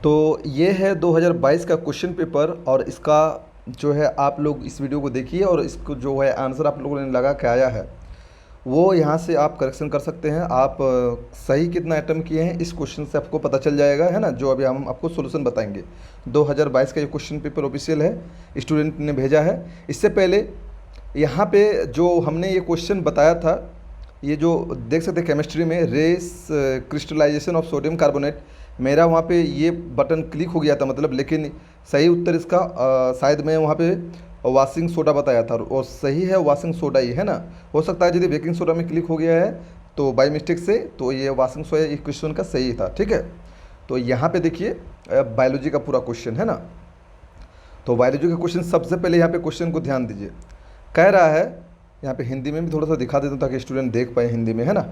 तो ये है 2022 का क्वेश्चन पेपर और इसका जो है आप लोग इस वीडियो को देखिए और इसको जो है आंसर आप लोगों ने लगा के आया है वो यहाँ से आप करेक्शन कर सकते हैं। आप सही कितना अटेम्प्ट किए हैं इस क्वेश्चन से आपको पता चल जाएगा, है ना। जो अभी हम आपको सॉल्यूशन बताएंगे। 2022 का ये क्वेश्चन पेपर ऑफिशियल है, स्टूडेंट ने भेजा है। इससे पहले यहाँ पे जो हमने ये क्वेश्चन बताया था, ये जो देख सकते हैं केमिस्ट्री में recrystallisation of sodium carbonate, मेरा वहाँ पे ये बटन क्लिक हो गया था मतलब, लेकिन सही उत्तर इसका शायद मैं वहाँ पे वॉशिंग सोडा बताया था और सही है वॉशिंग सोडा ही, है ना। हो सकता है यदि बेकिंग सोडा में क्लिक हो गया है तो बाय मिस्टेक से, तो ये वॉशिंग सोडा इस क्वेश्चन का सही था, ठीक है। तो यहाँ पे देखिए बायोलॉजी का पूरा क्वेश्चन है ना। तो बायोलॉजी का क्वेश्चन सबसे पहले यहाँ पे क्वेश्चन को ध्यान दीजिए। कह रहा है यहाँ पे हिंदी में भी थोड़ा सा दिखा देता हूँ ताकि स्टूडेंट देख पाए हिंदी में, है ना।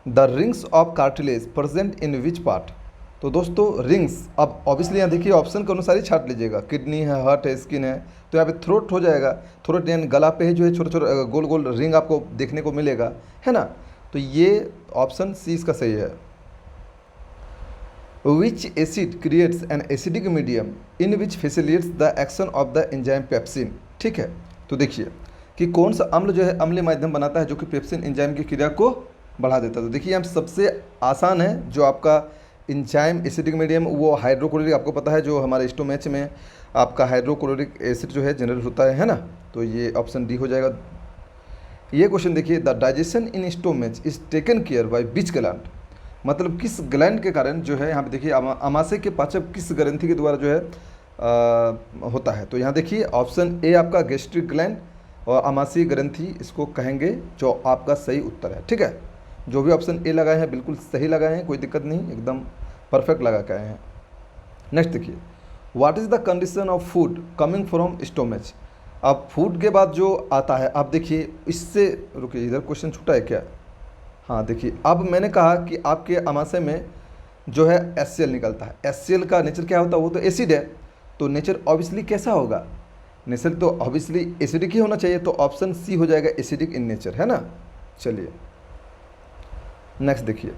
The rings of cartilage present in which part. तो दोस्तों रिंग्स, अब ऑब्वियसली यहाँ देखिए ऑप्शन के अनुसार ही छाट लीजिएगा। किडनी है, हार्ट है, स्किन है, तो यहाँ पे थ्रोट हो जाएगा। थ्रोट यानी गला पे ही जो है छोटे छोटे गोल गोल रिंग आपको देखने को मिलेगा, है ना। तो ये ऑप्शन सी इसका सही है। विच acid creates an acidic medium in which facilitates the action of the enzyme pepsin. ठीक है, तो देखिए कि कौन सा अम्ल जो है अम्लीय माध्यम बनाता है जो कि पेप्सिन एंजाइम की क्रिया को बढ़ा देता है। तो देखिए यहाँ सबसे आसान है जो आपका एंजाइम एसिडिक मीडियम, वो हाइड्रोक्लोरिक, आपको पता है जो हमारे स्टोमैच में आपका हाइड्रोक्लोरिक एसिड जो है जनरेट होता है ना। तो ये ऑप्शन डी हो जाएगा। ये क्वेश्चन देखिए, the digestion in stomach is taken care by which gland. मतलब किस ग्लैंड के कारण जो है, यहाँ पे देखिए आमाशय के पाचक किस ग्रंथि के द्वारा जो है होता है। तो यहाँ देखिए ऑप्शन ए आपका गैस्ट्रिक ग्लैंड और आमाशयी ग्रंथि इसको कहेंगे, जो आपका सही उत्तर है, ठीक है। जो भी ऑप्शन ए लगाए हैं बिल्कुल सही लगाए हैं, कोई दिक्कत नहीं, एकदम परफेक्ट लगा के आए हैं। नेक्स्ट देखिए, what is the condition of food coming from stomach. अब फूड के बाद जो आता है, अब देखिए इससे, रुकिए इधर क्वेश्चन छूटा है क्या। हाँ देखिए, अब मैंने कहा कि आपके आमाशय में जो है HCl निकलता है। HCl का नेचर क्या होता है, वो तो एसिड है। तो नेचर ऑब्वियसली कैसा होगा, नेचर तो ऑब्वियसली एसिडिक ही होना चाहिए। तो ऑप्शन सी हो जाएगा, एसिडिक इन नेचर, है ना। चलिए नेक्स्ट देखिए,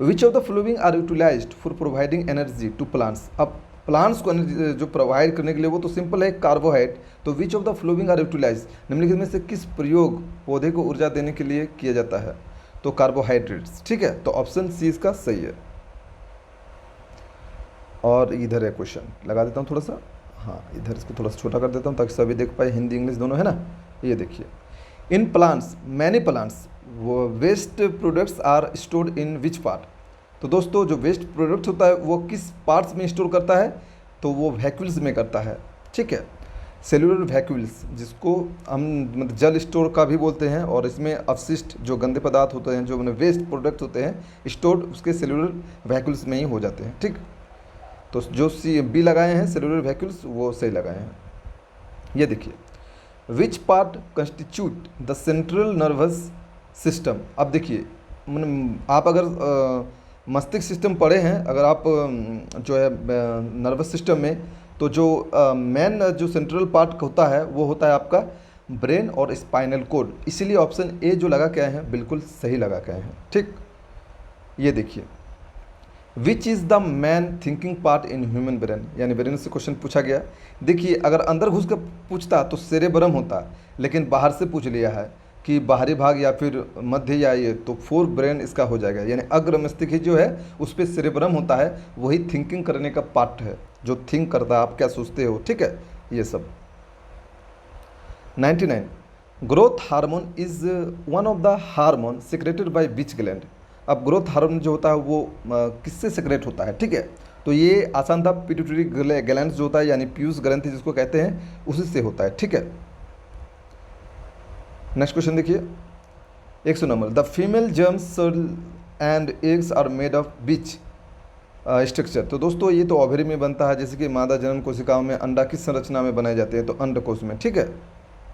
which of the following are utilised for providing energy to plants. अब प्लांट्स को एनर्जी जो प्रोवाइड करने के लिए वो तो सिंपल है, कार्बोहाइड्रेट। तो which of the following are utilise, निम्नलिखित में से किस प्रयोग पौधे को ऊर्जा देने के लिए किया जाता है। तो कार्बोहाइड्रेट्स, ठीक है। तो ऑप्शन सी इसका सही है। और इधर है क्वेश्चन, लगा देता हूँ थोड़ा सा, हाँ इधर इसको थोड़ा सा छोटा कर देता हूँ ताकि सभी देख पाए, हिंदी इंग्लिश दोनों, है ना। ये देखिए, इन प्लांट्स मैनी प्लांट्स वो waste products are stored in which part. तो दोस्तों जो वेस्ट प्रोडक्ट होता है वो किस पार्ट्स में स्टोर करता है, तो वो वैक्यूल्स में करता है, ठीक है। सेलुलर वैक्यूल्स, जिसको हम मतलब जल स्टोर का भी बोलते हैं, और इसमें अवशिष्ट जो गंदे पदार्थ होते हैं, जो वेस्ट प्रोडक्ट होते हैं स्टोर्ड उसके सेलुलर वैक्यूल्स में ही हो जाते हैं, ठीक। तो जो सी बी लगाए हैं सेलुलर वैक्यूल्स वो सही लगाए हैं। ये देखिए, which part constitute the central nervous system. अब देखिए आप अगर मस्तिष्क सिस्टम पढ़े हैं, अगर आप जो है नर्वस सिस्टम में, तो जो मेन जो सेंट्रल पार्ट होता है वो होता है आपका ब्रेन और स्पाइनल कोड। इसीलिए ऑप्शन ए जो लगा के आए हैं बिल्कुल सही लगा के आए हैं, ठीक। ये देखिए, which is the man thinking part in human brain, यानी ब्रेन से क्वेश्चन पूछा गया। देखिए अगर अंदर घुस कर पूछता तो सेरेब्रम होता, लेकिन बाहर से पूछ लिया है कि बाहरी भाग या फिर मध्य या ये, तो फोर ब्रेन इसका हो जाएगा। यानी अग्र मस्तिष्क जो है उस पर सेरेब्रम होता है, वही थिंकिंग करने का पार्ट है, जो थिंक करता है, आप क्या सोचते हो, ठीक है। ये सब 99, growth hormone is one of the hormone secreted by which gland. अब ग्रोथ हार्मोन जो होता है वो किससे सिक्रेट होता है, ठीक है। तो ये आसान था, पिट्यूटरी ग्लैंड जो होता है यानी पीयूष ग्रंथि जिसको कहते हैं, उसी से होता है, ठीक है। नेक्स्ट क्वेश्चन देखिए, 100 number, the female germ cell and eggs are made of which structure. तो दोस्तों ये तो ओवरी में बनता है, जैसे कि मादा जनन कोशिकाओं में अंडा किस संरचना में बनाए जाते हैं, तो अंडकोश में, ठीक है।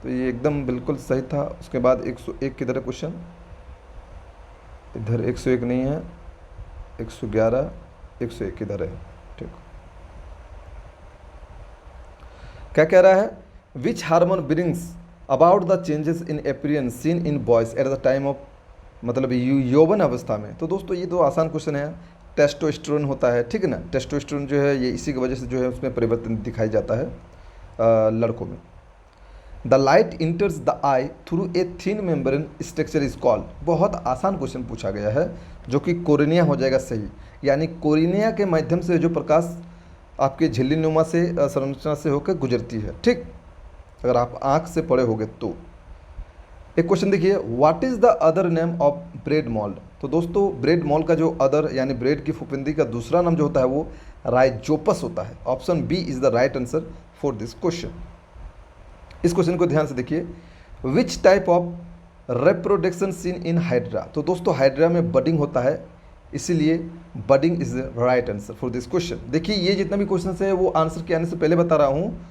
तो ये एकदम बिल्कुल सही था। उसके बाद 101 किधर है क्वेश्चन, इधर 101 नहीं है, 111 101 किधर है, ठीक। क्या कह रहा है, which hormone brings about the changes in appearance seen in boys at the time of, मतलब यौवन अवस्था में। तो दोस्तों ये तो आसान क्वेश्चन है, टेस्टोस्टेरोन होता है, ठीक है ना। टेस्टोस्टेरोन जो है ये इसी की वजह से जो है उसमें परिवर्तन दिखाई जाता है लड़कों में। The light इंटर्स the I through a thin membrane structure is called. बहुत आसान क्वेश्चन पूछा गया है जो कि कोरिनिया हो जाएगा सही, यानी कोरिनिया के माध्यम से जो प्रकाश आपके झिल्ली नुमा से संरचना से होकर गुजरती है, ठीक, अगर आप आँख से पढ़े होगे तो। एक क्वेश्चन देखिए, what is the other name of bread mould. तो दोस्तों ब्रेड मोल्ड का जो अदर यानी ब्रेड की फुफुंदी का दूसरा नाम जो होता है वो राइजोपस होता है। Option B is the right answer for this question. इस क्वेश्चन को ध्यान से देखिए, which type of reproduction seen in hydra. तो दोस्तों हाइड्रा में बडिंग होता है, इसीलिए budding is the right answer for this question. देखिए ये जितना भी क्वेश्चन है वो आंसर के आने से पहले बता रहा हूँ,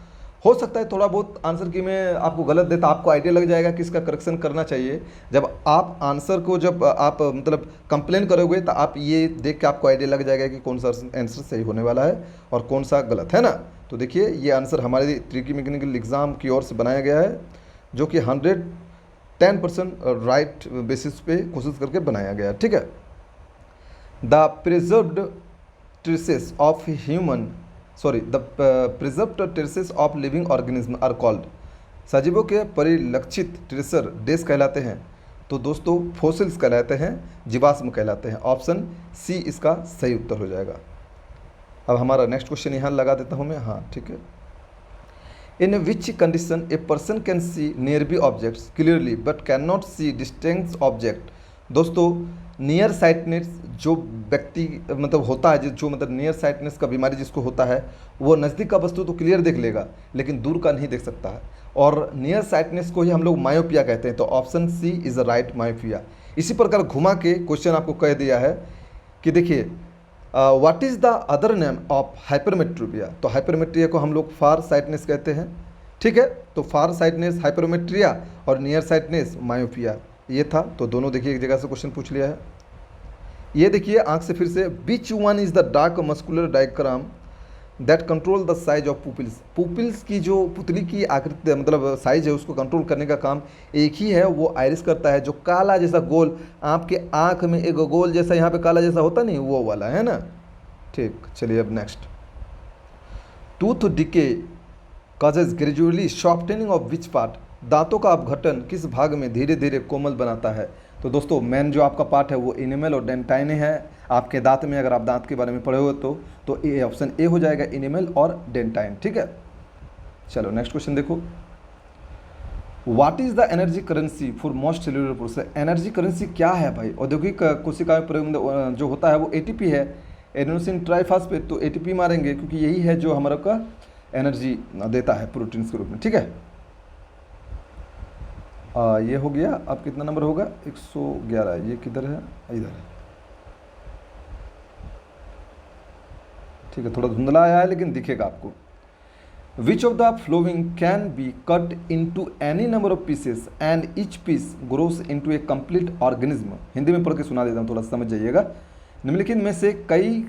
हो सकता है थोड़ा बहुत आंसर की मैं आपको गलत देता, आपको आइडिया लग जाएगा कि इसका करेक्शन करना चाहिए। जब आप आंसर को जब आप मतलब कंप्लेन करोगे तो आप ये देख के आपको आइडिया लग जाएगा कि कौन सा आंसर सही होने वाला है और कौन सा गलत है ना। तो देखिए ये आंसर हमारे ट्रिकी मैकेनिकल एग्जाम की ओर से बनाया गया है, जो कि 110% राइट बेसिस पे कोशिश करके बनाया गया है, ठीक है। The preserved traces of human the preserved traces of living organism are called. सजीवों के परिलक्षित ट्रेसर डेस कहलाते हैं, तो दोस्तों फोसिल्स कहलाते हैं, जीवाश्म कहलाते हैं। ऑप्शन सी इसका सही उत्तर हो जाएगा। अब हमारा नेक्स्ट क्वेश्चन यहाँ लगा देता हूँ मैं, हाँ ठीक है। In which condition a person can see nearby objects clearly but can not see distance object. दोस्तों नियर साइटनेस जो व्यक्ति मतलब होता है, जो मतलब नियर साइटनेस का बीमारी जिसको होता है, वो नज़दीक का वस्तु तो क्लियर देख लेगा लेकिन दूर का नहीं देख सकता है, और नियर साइटनेस को ही हम लोग मायोपिया कहते हैं। तो option C is the right myopia. इसी प्रकार घुमा के क्वेश्चन आपको कह दिया है कि देखिए what is the other name of hypermetropia. तो हाइपरमेट्रिया को हम लोग फार साइटनेस कहते हैं, ठीक है। तो फार साइटनेस हाइपरमेट्रिया और नियर साइटनेस मायोपिया, ये था। तो दोनों देखिए एक जगह से क्वेश्चन पूछ लिया है। ये देखिए आंख से फिर से, which one is the dark muscular diagram that control the size of pupils. Pupils की जो पुतली की आकृति मतलब साइज है उसको कंट्रोल करने का काम एक ही है, वो आइरिस करता है। जो काला जैसा गोल आपके आंख में एक गोल जैसा यहाँ पे काला जैसा होता नहीं, वो वाला है ना, ठीक। चलिए अब next, tooth decay causes gradually softening of which part. दांतों का अपघटन किस भाग में धीरे धीरे कोमल बनाता है। तो दोस्तों मेन जो आपका पार्ट है वो इनेमल और डेंटाइन है आपके दांत में। अगर आप दांत के बारे में पढ़े हो तो ए ऑप्शन ए हो जाएगा, इनेमल और डेंटाइन, ठीक है। चलो नेक्स्ट क्वेश्चन देखो, what is the energy currency for most cellular process. Energy currency क्या है भाई। औद्योगिक कोशिका में प्रयोग जो होता है वो एटीपी है, एडेनोसिन ट्राइफॉस्फेट। तो एटीपी मारेंगे क्योंकि यही है जो हमारा का एनर्जी देता है प्रोटीन्स के रूप में, ठीक है। ये हो गया। अब कितना नंबर होगा, 111। ये किधर है, इधर है, ठीक है। थोड़ा धुंधला आया है लेकिन दिखेगा आपको। Which of the following can be cut into any number of pieces and each piece grows into a complete organism. Hindi में पढ़ के सुना देता हूँ, थोड़ा समझ जाइएगा। निम्नलिखित में से कई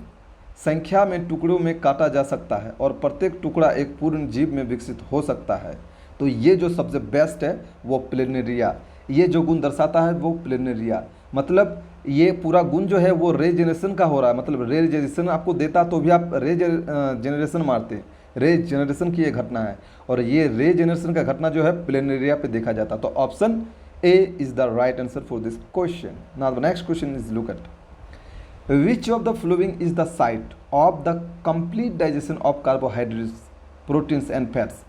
संख्या में टुकड़ों में काटा जा सकता है और प्रत्येक टुकड़ा एक पूर्ण जीव में विकसित हो सकता है। तो ये जो सबसे बेस्ट है वो प्लेनेरिया, ये जो गुण दर्शाता है वो प्लेनेरिया। मतलब ये पूरा गुण जो है वो रीजेनरेशन का हो रहा है, मतलब रीजेनरेशन आपको देता तो भी आप रीजेनरेशन मारते, रीजेनरेशन की ये घटना है, और ये रीजेनरेशन का घटना जो है प्लेनेरिया पे देखा जाता। तो option A is the right answer for this question. Now the next question is look at which of the following is the site of the complete digestion of carbohydrates proteins and fats.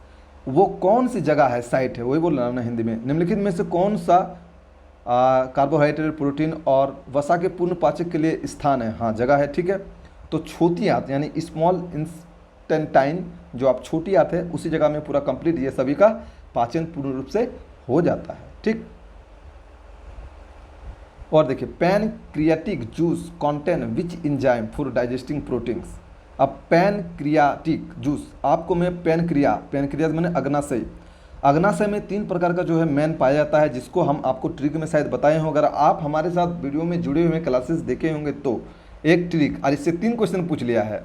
वो कौन सी जगह है, site है, वही बोल रहा हूँ ना हिंदी में। निम्नलिखित में से कौन सा कार्बोहाइड्रेट प्रोटीन और वसा के पूर्ण पाचक के लिए स्थान है। हाँ जगह है, ठीक है। तो छोटी आंत यानी स्मॉल इंस्टेंटाइन, जो आप छोटी आंत है उसी जगह में पूरा कंप्लीट ये सभी का पाचन पूर्ण रूप से हो जाता है, ठीक। और देखिए pancreatic juice contain which enzyme for digesting proteins. अब पैनक्रियाटिक जूस आपको मैं पैनक्रिया मैंने अग्नाशय, अग्नाशय में 3 प्रकार का जो है मैन पाया जाता है, जिसको हम आपको ट्रिक में शायद बताए हों। अगर आप हमारे साथ वीडियो में जुड़े हुए क्लासेस देखे होंगे तो एक ट्रिक, और इससे 3 क्वेश्चन पूछ लिया है।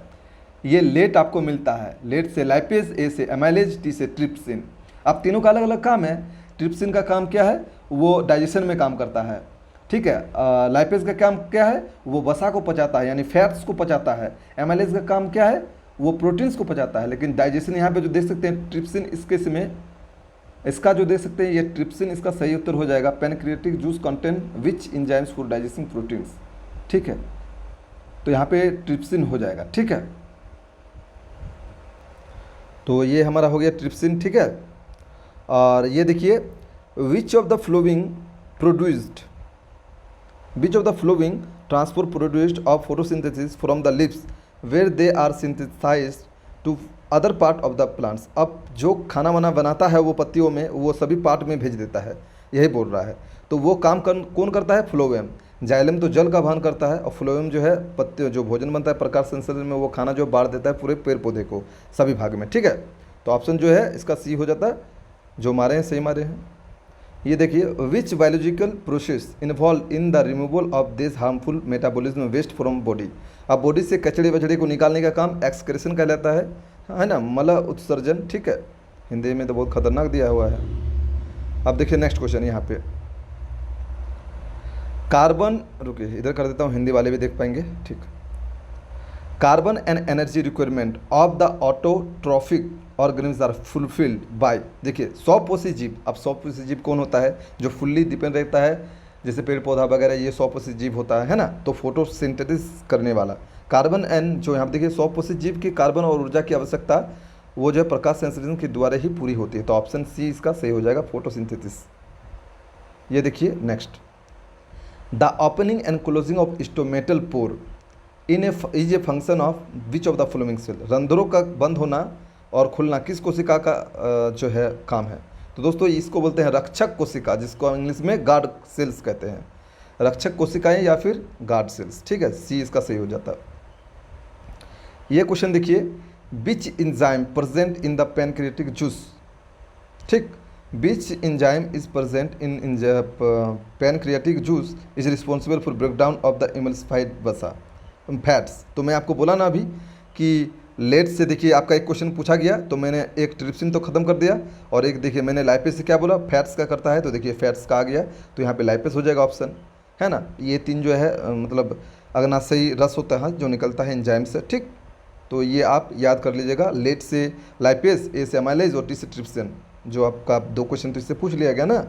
ये लेट आपको मिलता है, लेट से लाइपेज, ए से एमाइलेज, टी से ट्रिप्सिन। अब तीनों का अलग अलग काम है। ट्रिप्सिन का काम क्या है, वो डाइजेशन में काम करता है, ठीक है। लाइपेज का काम क्या है, वो वसा को पचाता है यानी फैट्स को पचाता है। एमाइलेज का काम क्या है, वो प्रोटीन्स को पचाता है। लेकिन डाइजेशन यहाँ पे जो देख सकते हैं ट्रिप्सिन, इसके में इसका जो देख सकते हैं ये ट्रिप्सिन, इसका सही उत्तर हो जाएगा pancreatic juice contain which enzymes for digesting proteins. ठीक है, तो यहाँ पे ट्रिप्सिन हो जाएगा। ठीक है, तो ये हमारा हो गया ट्रिप्सिन। ठीक है, और ये देखिए which of the flowing produced which of the flowing transport produced of photosynthesis from the leaves where they are synthesized to other part of the plants। अब जो खाना वाना बनाता है वो पत्तियों में, वो सभी पार्ट में भेज देता है, यही बोल रहा है। तो वो काम कौन करता है, फ्लोएम। जाइलम तो जल का वहन करता है और फ्लोएम जो है पत्ते, जो भोजन बनता है प्रकाश संश्लेषण में, वो खाना जो बांट देता है पूरे पेड़ पौधे को सभी भाग में। ठीक है, तो ऑप्शन जो है इसका सी हो जाता है, जो मारे हैं सही मारे हैं। ये देखिए which biological process involve in the removal of this harmful metabolism waste from body. अब बॉडी से कचड़े वचड़े को निकालने का काम एक्सक्रेशन कहलाता है ना, मल उत्सर्जन। ठीक है, हिंदी में तो बहुत खतरनाक दिया हुआ है। अब देखिए नेक्स्ट क्वेश्चन यहाँ पे कार्बन, रुकिए इधर कर देता हूँ, हिंदी वाले भी देख पाएंगे। ठीक, carbon and energy requirement of the autotrophic organisms are fulfilled by. देखिए 100 जीव। अब 100 जीव कौन होता है, जो फुल्ली डिपेंड रहता है, जैसे पेड़ पौधा वगैरह, ये 100 जीव होता है ना। तो फोटोसिंथेसिस करने वाला कार्बन एंड, जो यहाँ देखिए 100 जीव की कार्बन और ऊर्जा की आवश्यकता वो जो है प्रकाश संश्लेषण के द्वारा ही पूरी होती है। तो ऑप्शन सी इसका सही हो जाएगा, फोटोसिंथेसिस। ये देखिए next, the opening and closing of stomatal pore in is a function of which of the following cell. रंध्रों का बंद होना और खुलना किस कोशिका का जो है काम है। तो दोस्तों इसको बोलते हैं रक्षक कोशिका, जिसको हम इंग्लिश में गार्ड सेल्स कहते हैं। रक्षक कोशिकाएं या फिर गार्ड सेल्स। ठीक है, सी इसका सही हो जाता है। ये क्वेश्चन देखिए, which enzyme present in the pancreatic juice. ठीक, which enzyme is present in pancreatic juice is responsible for breakdown of the emulsified वसा फैट्स। तो मैं आपको बोला ना अभी कि लेट से देखिए आपका एक क्वेश्चन पूछा गया, तो मैंने एक ट्रिप्सिन तो खत्म कर दिया, और एक देखिए मैंने लाइपेस से क्या बोला, फैट्स का करता है। तो देखिए फैट्स का आ गया, तो यहाँ पे लाइपेस हो जाएगा ऑप्शन, है ना। ये तीन जो है मतलब अग्नाशयी रस होता है जो निकलता है एंजाइम से। ठीक, तो ये आप याद कर लीजिएगा, लेट से लाइपेस, ए से एमाइलेज और टी से ट्रिप्सिन, जो आपका 2 क्वेश्चन तो इससे पूछ लिया गया ना।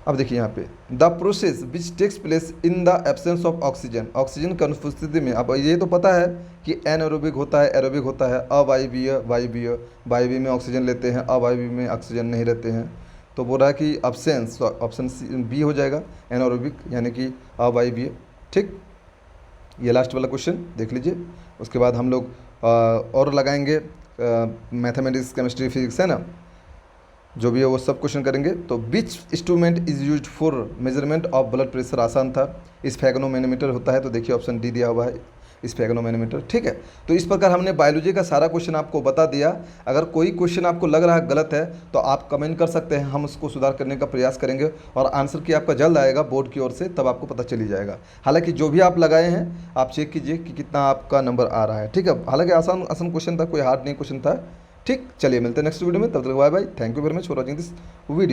अब देखिए यहाँ पे the process which takes place in the absence of oxygen. Oxygen की अनुपस्थिति में, अब ये तो पता है कि एनएरोबिक होता है, एरोबिक होता है, अवायवीय, वायवीय। वायवीय में ऑक्सीजन लेते हैं, अवायवीय में ऑक्सीजन नहीं रहते हैं। तो बोल रहा है कि एब्सेंस, ऑप्शन बी हो जाएगा, एनएरोबिक यानी कि अवायवीय। ठीक, ये लास्ट वाला क्वेश्चन देख लीजिए, उसके बाद हम लोग और लगाएंगे मैथमेटिक्स, केमिस्ट्री, फिजिक्स, है ना, जो भी है वो सब क्वेश्चन करेंगे। तो which instrument is used for measurement of blood pressure, आसान था, स्फेगनोमैनोमीटर होता है। तो देखिए ऑप्शन डी दिया हुआ है, स्फेगनोमैनोमीटर। ठीक है, तो इस प्रकार हमने बायोलॉजी का सारा क्वेश्चन आपको बता दिया। अगर कोई क्वेश्चन आपको लग रहा है गलत है तो आप कमेंट कर सकते हैं, हम उसको सुधार करने का प्रयास करेंगे, और आंसर की आपका जल्द आएगा बोर्ड की ओर से, तब आपको पता चली जाएगा। हालांकि जो भी आप लगाए हैं आप चेक कीजिए कि कितना आपका नंबर आ रहा है। ठीक है, हालांकि आसान आसान क्वेश्चन था, कोई हार्ड नहीं क्वेश्चन था। ठीक, चलिए मिलते हैं नेक्स्ट वीडियो में, तब तक bye bye, thank you very much for watching this video.